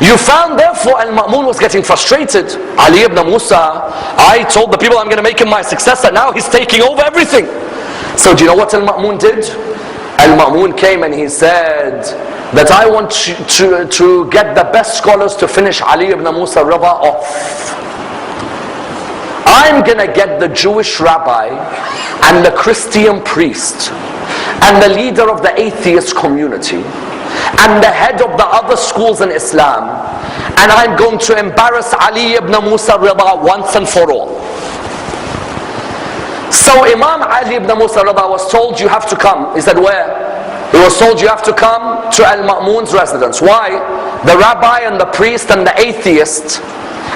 Speaker 2: You found therefore Al-Ma'mun was getting frustrated. Ali ibn Musa, I told the people I'm going to make him my successor, now he's taking over everything. So do you know what Al-Ma'mun did? Al-Ma'mun came and he said that I want to get the best scholars to finish Ali ibn Musa Rida off. I'm going to get the Jewish rabbi and the Christian priest and the leader of the atheist community and the head of the other schools in Islam, and I'm going to embarrass Ali ibn Musa Rida once and for all. So Imam Ali ibn Musa Rida was told, "You have to come." He said, "Where?" He was told, "You have to come to Al-Ma'mun's residence." Why? The rabbi and the priest and the atheist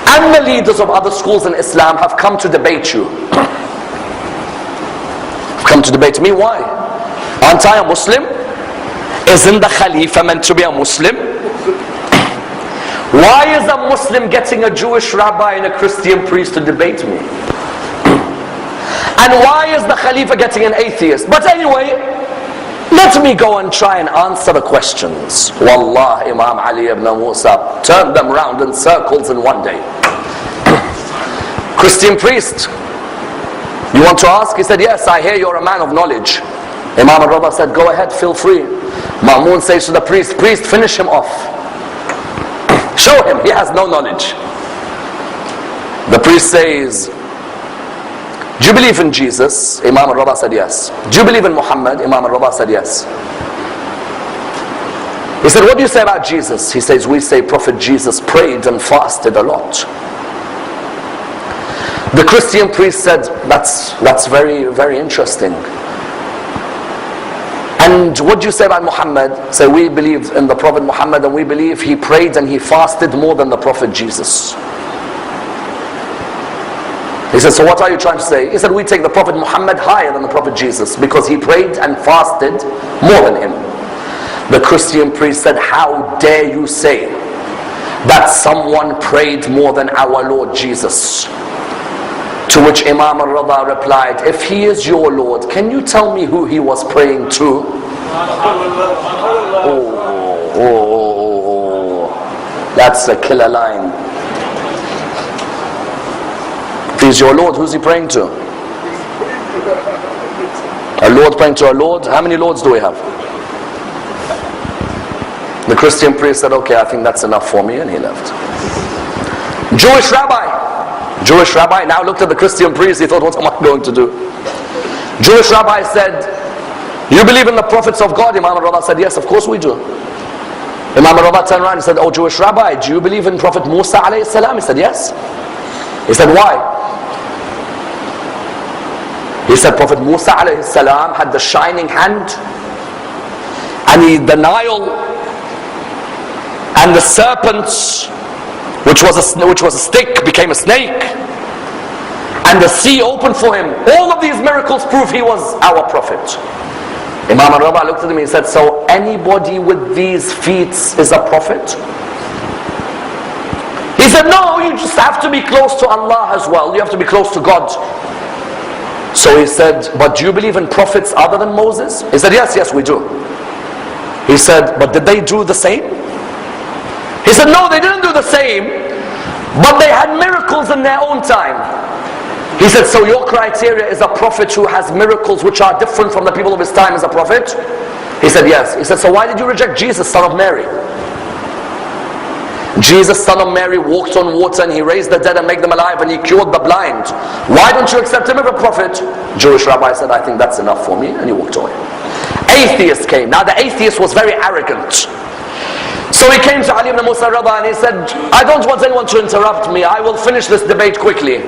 Speaker 2: and the leaders of other schools in Islam have come to debate you. Come to debate me. Why? Aren't I a Muslim? Isn't the Khalifa meant to be a Muslim? Why is a Muslim getting a Jewish rabbi and a Christian priest to debate me? And why is the Khalifa getting an atheist? But anyway, let me go and try and answer the questions. Wallah, Imam Ali ibn Musa turned them round in circles in one day. Christian priest, "You want to ask?" He said, "Yes, I hear you're a man of knowledge." Imam al-Rida said, "Go ahead, feel free." Ma'mun says to the priest, "Priest, finish him off. Show him he has no knowledge." The priest says, "Do you believe in Jesus?" Imam al-Rida said, "Yes." "Do you believe in Muhammad?" Imam al-Rida said, "Yes." He said, "What do you say about Jesus?" He says, "We say Prophet Jesus prayed and fasted a lot." The Christian priest said, that's very, very interesting. "And what do you say about Muhammad?" Say, "We believe in the Prophet Muhammad and we believe he prayed and he fasted more than the Prophet Jesus." He said, "So what are you trying to say?" He said, "We take the Prophet Muhammad higher than the Prophet Jesus because he prayed and fasted more than him." The Christian priest said, "How dare you say that someone prayed more than our Lord Jesus?" To which Imam al-Rida replied, "If he is your Lord, can you tell me who he was praying to?" Oh, that's a killer line. If he's your Lord, who's he praying to? A Lord praying to a Lord. How many Lords do we have? The Christian priest said, okay, I think that's enough for me, and he left. Jewish rabbi now looked at the Christian priest. He thought, what am I going to do? Jewish rabbi said, you believe in the prophets of God? Imam al-Rada said, yes, of course we do. Imam al-Rada turned around and said, oh Jewish rabbi, do you believe in Prophet Musa alayhi salam? He said, yes. He said, why? He said, Prophet Musa alayhi salam had the shining hand, and the Nile and the serpents, which was a stick, became a snake, and the sea opened for him. All of these miracles prove he was our prophet. Imam al-Rada looked at him and he said, so anybody with these feats is a prophet? He said, no, you just have to be close to Allah as well. You have to be close to God. So he said, but do you believe in prophets other than Moses? He said, yes, we do. He said, but did they do the same? He said, no, they didn't do the same, but they had miracles in their own time. He said, so your criteria is a prophet who has miracles which are different from the people of his time as a prophet? He said, yes. He said, so why did you reject Jesus, son of Mary? Jesus, son of Mary, walked on water, and he raised the dead and made them alive, and he cured the blind. Why don't you accept him as a prophet? Jewish rabbi said, I think that's enough for me, and he walked away. Atheist came. Now the atheist was very arrogant. So he came to Ali ibn Musa and he said, I don't want anyone to interrupt me. I will finish this debate quickly.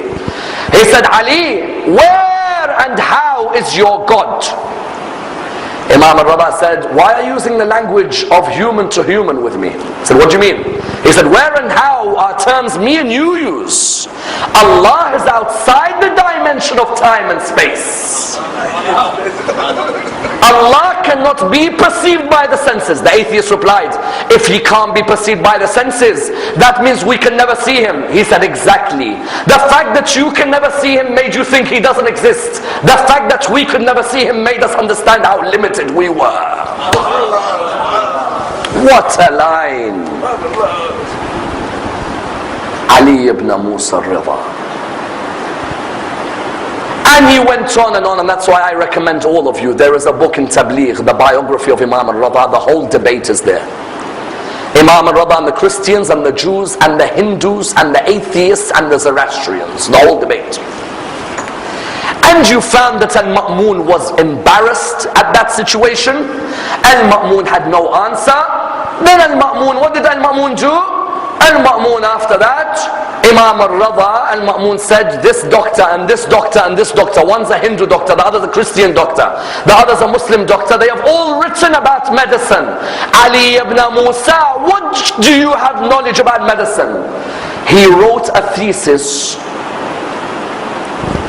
Speaker 2: He said, Ali, where and how is your God? Imam al-Rada said, why are you using the language of human to human with me? He said, what do you mean? He said, where and how are terms me and you use. Allah is outside the dimension of time and space. Allah cannot be perceived by the senses. The atheist replied, if he can't be perceived by the senses, that means we can never see him. He said, exactly. The fact that you can never see him made you think he doesn't exist. The fact that we could never see him made us understand how limited we were. What a line. Ali ibn Musa Reza. And he went on, and that's why I recommend all of you. There is a book in Tabligh, the biography of Imam al-Rada. The whole debate is there. Imam al-Rada and the Christians and the Jews and the Hindus and the atheists and the Zoroastrians. The whole debate. And you found that Al-Ma'mun was embarrassed at that situation. Al-Ma'mun had no answer. Then Al-Ma'mun, what did Al-Ma'mun do? Al-Ma'mun after that, Imam al-Rada, Al-Ma'mun said, this doctor and this doctor and this doctor, one's a Hindu doctor, the other's a Christian doctor, the other's a Muslim doctor, they have all written about medicine. Ali ibn Musa, what do you have knowledge about medicine? He wrote a thesis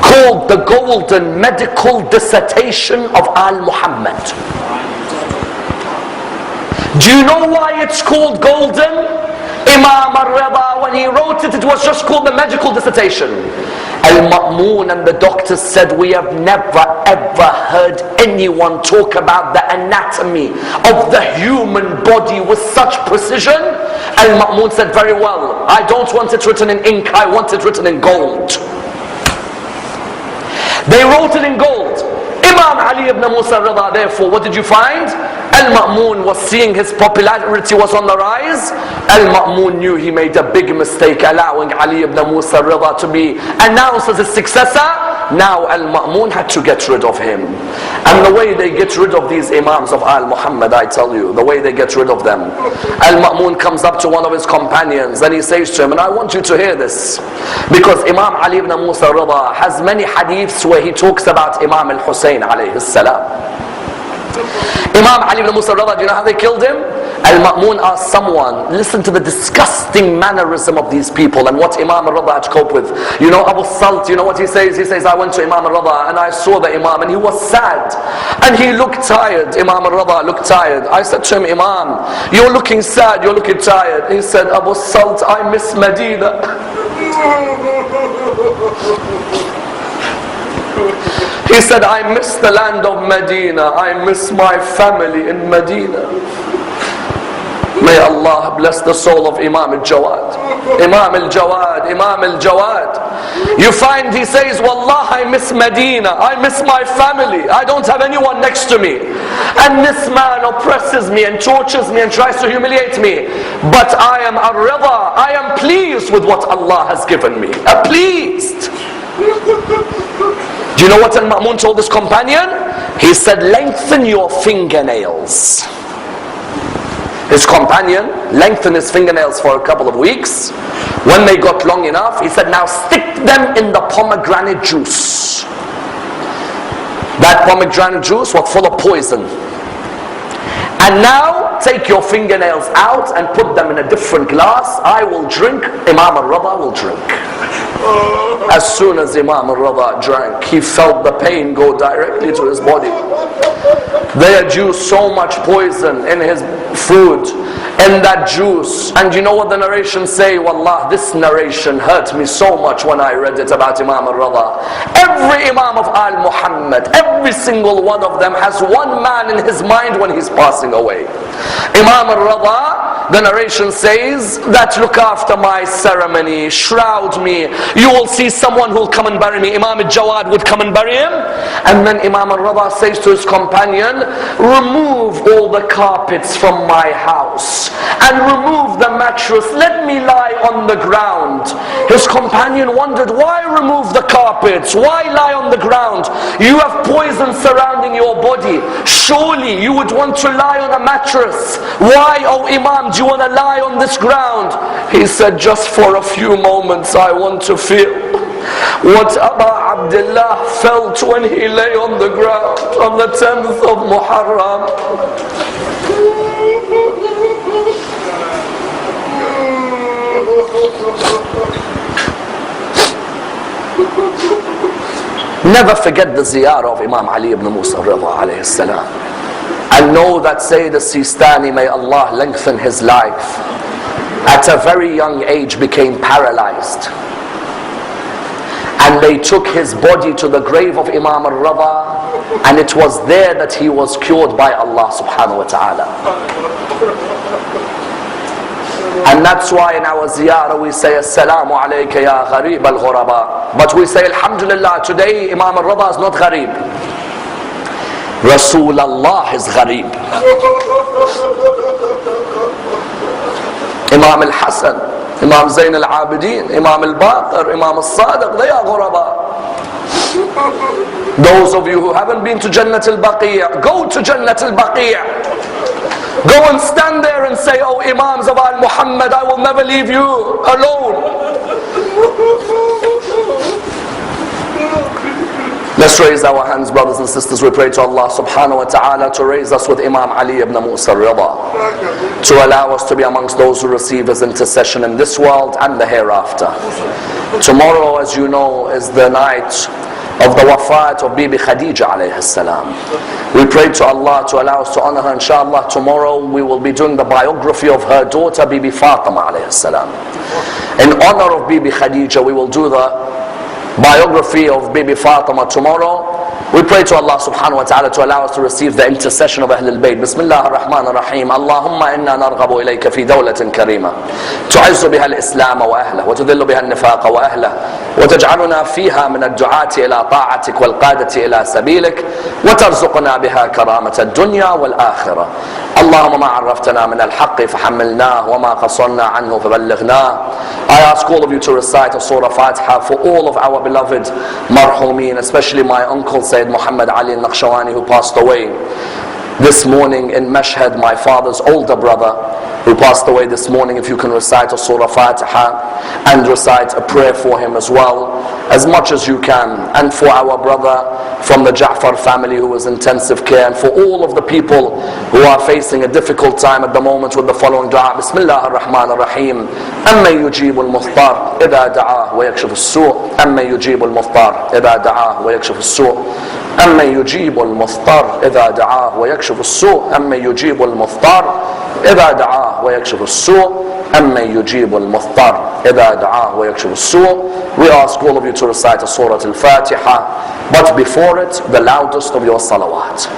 Speaker 2: called the Golden Medical Dissertation of Al-Muhammad. Do you know why it's called golden? Imam al-Rida, when he wrote it, it was just called the medical dissertation. Al-Ma'mun and the doctors said, we have never ever heard anyone talk about the anatomy of the human body with such precision. Al-Ma'mun said, very well, I don't want it written in ink, I want it written in gold. They wrote it in gold. Imam Ali ibn Musa Rida, therefore, what did you find? Al-Ma'mun was seeing his popularity was on the rise. Al-Ma'mun knew he made a big mistake allowing Ali ibn Musa Rida to be announced as his successor. Now Al-Ma'mun had to get rid of him. And the way they get rid of these Imams of Al-Muhammad, I tell you, the way they get rid of them. Al-Ma'mun comes up to one of his companions and he says to him, and I want you to hear this, because Imam Ali ibn Musa Rida has many hadiths where he talks about Imam al-Hussein alayhi salam. Imam Ali ibn Musa Rida, do you know how they killed him? Al-Ma'mun asked someone, listen to the disgusting mannerism of these people and what Imam al-Rida had to cope with. You know Abu Salt, you know what he says? He says, I went to Imam al-Rida and I saw the Imam and he was sad. And he looked tired. Imam al-Rida looked tired. I said to him, Imam, you're looking sad, you're looking tired. He said, Abu Salt, I miss Medina. He said, I miss the land of Medina. I miss my family in Medina. May Allah bless the soul of Imam al-Jawad. Imam al-Jawad, Imam al-Jawad. You find he says, Wallah, I miss Medina, I miss my family, I don't have anyone next to me. And this man oppresses me and tortures me and tries to humiliate me. But I am ar-Rida, I am pleased with what Allah has given me. Pleased. Do you know what Al-Ma'mun told his companion? He said, lengthen your fingernails. His companion lengthened his fingernails for a couple of weeks. When they got long enough, he said, now stick them in the pomegranate juice. That pomegranate juice was full of poison. And now take your fingernails out and put them in a different glass. I will drink, Imam al-Rida will drink. As soon as Imam al-Rida drank, he felt the pain go directly to his body. They had used so much poison in his food, in that juice. And you know what the narrations say? Wallah, this narration hurt me so much when I read it about Imam al-Rida. Every Imam of Al-Muhammad, every single one of them has one man in his mind when he's passing away. Imam al-Rida, the narration says that look after my ceremony, shroud me. You will see someone who will come and bury me. Imam al-Jawad would come and bury him. And then Imam al-Rida says to his companion, remove all the carpets from my house and remove the mattress. Let me lie on the ground. His companion wondered, why remove the carpets? Why lie on the ground? You have poison surrounding your body. Surely you would want to lie on a mattress. Why, oh Imam, do you want to lie on this ground? He said, just for a few moments I want to feel what Abu Abdullah felt when he lay on the ground on the 10th of Muharram. Never forget the ziyarah of Imam Ali ibn Musa Reza alayhi salam. And know that Sayyid al-Sistani, may Allah lengthen his life, at a very young age became paralyzed. And they took his body to the grave of Imam al-Rida, and it was there that he was cured by Allah subhanahu wa ta'ala. And that's why in our ziyarah we say Assalamu alayka ya gharib al-ghuraba. But we say Alhamdulillah, today Imam al-Rida is not gharib. Rasulullah is gharib. Imam al-Hasan, Imam Zayn al-Abidin, Imam al-Baqir, Imam al-Sadiq, they are ghuraba. Those of you who haven't been to Jannat al-Baqi', go to Jannat al-Baqi'. Go and stand there and say, oh Imams of Al-Muhammad, I will never leave you alone. Let's raise our hands, brothers and sisters. We pray to Allah subhanahu wa ta'ala to raise us with Imam Ali ibn Musa Rida, to allow us to be amongst those who receive his intercession in this world and the hereafter. Tomorrow, as you know, is the night of the wafat of Bibi Khadija alayhi salam. We pray to Allah to allow us to honor her. Inshallah, tomorrow we will be doing the biography of her daughter Bibi Fatima alayhi salam. In honor of Bibi Khadija, we will do the biography of Bibi Fatima tomorrow. We pray to Allah subhanahu wa ta'ala to allow us to receive the intercession of Ahlul Bayt. Bismillah ar-Rahman ar-Rahim. Allahumma inna narghabu ilayka fi dawlatin karima tu'izzu biha al-Islam wa ahlah wa tudhillu biha al-nifaq wa ahlah wa taj'aluna fiha min ad-du'ati ila ta'atik wal qadati ila sabilik wa tarzuqna biha karamata ad-dunya wal akhirah. اللهم ما عرفتنا من الحق فحملناه وما قصرنا عنه فبلغناه. I ask all of you to recite a Surah Fatiha for all of our beloved marhumin, especially my uncle Sayyid Muhammad Ali Nakshawani, who passed away this morning in Mashhad, my father's older brother who passed away this morning. If you can recite a Surah Fatiha and recite a prayer for him as well, as much as you can, and for our brother from the Ja'far family who was intensive care, and for all of the people who are facing a difficult time at the moment, with the following dua. Bismillah ar-Rahman ar-Rahim. Amman yujibu al-muftar idha da'ah wa yakshifu as-su'. Amman yujibu al-muftar idha da'ah wa yakshifu as-su'. أمن يجيب المضطر إذا دعاه ويكشف السوء. أمن يجيب المضطر إذا دعاه ويكشف السوء. أمن يجيب المضطر إذا دعاه ويكشف السوء. We ask all of you to recite a Surah Al-Fatiha, but before it, the loudest of your salawat.